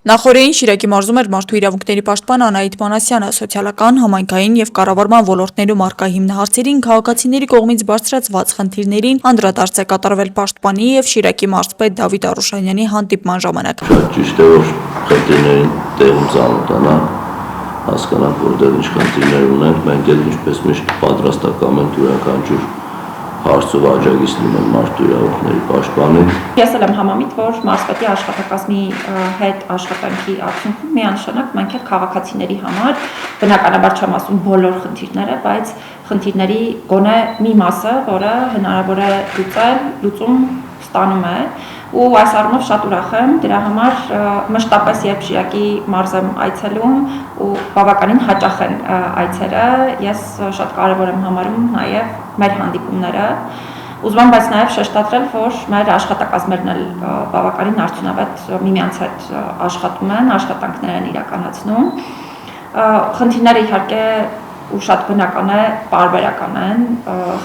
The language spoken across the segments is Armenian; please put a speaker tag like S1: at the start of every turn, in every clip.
S1: Նախորդին Շիրակի մարզում էր մարդու իրավունքների պաշտպան Անահիտ Մանասյանը, սոցիալական, համայնքային եւ կառավարման ոլորտներում առկա հիմնահարցերին, քաղաքացիների կողմից բարձրացված խնդիրներին անդրադարձ է կատարվել պաշտպանի եւ Շիրակի մարզպետ Դավիթ Արուշանյանի հանդիպման ժամանակ։
S2: Ճիշտ է, որ խնդիրներին տեղում ծանոթանանք, հասկանանք, որտեղ ինչ խնդիրներ ունենք, մենք էլ ինչպես միշտ պատրաստական ենք յուրաքանչյուր հարցով աջակից լինել մարդու իրավունքների պաշտպանին։
S3: Ես էլ եմ համամիտ, որ մարզպետի աշխատակազմի հետ աշխատանքի արդյունքում միանշանակ մենք էլ քաղաքացիների համար, բնականաբար չեմ ասում բոլոր խնդիրները, բայց խնդիրների գոնե մի մասը, որը հնարավոր է լուծում ստանում է, ու այս առումով շատ ուրախ եմ դրա համար, մշտապես երբ Շիրակի մարզ եմ այցելում ու բավականին հաճախ են այցերը, ես շատ կարևոր եմ համարում նաև մեր հանդիպումները, ուզում եմ բայց նաև շեշտադրել, որ մեր աշխատակազմերն էլ բավականին արդյունավետ միմյանց հետ աշխատում են, աշխատանքներ են իրականացնում, խնդիրները իհարկե ու շատ բնական է, պարբերական են,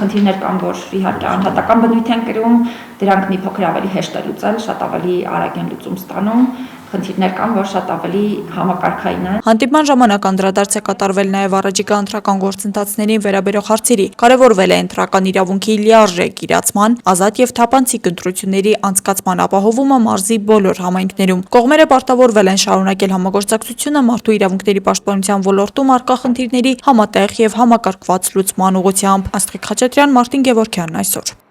S3: խնդիրներ կան, որ իհարկե անհատական բնույթ են կրում, դրանք մի փոքր ավելի հեշտ է լուծել, շատ ավելի արագ են լուծում ստանում, խնդիրներ կան, որ շատ ավելի համակարգային են։
S1: Հանդիպման ժամանակ անդրադարձ է կատարվել նաև առաջիկա ընտրական գործընթացներին վերաբերող հարցերի, կարևորվել է ընտրական իրավունքի լիարժեք իրացման, ազատ եւ թափանցիկ ընտրությունների անցկացման ապահովումը մարզի բոլոր համայնքներում։ Կողմերը պարտավորվել են շարունակել համագործակցությունը մարդու իրավունքների պաշտպանության ոլորտում առկա խնդիրների համատեղ եւ համակարգված լուծման ուղղությամբ։ Աստղիկ Խաչատրյան, Մարտին Գևորգյան այսօր։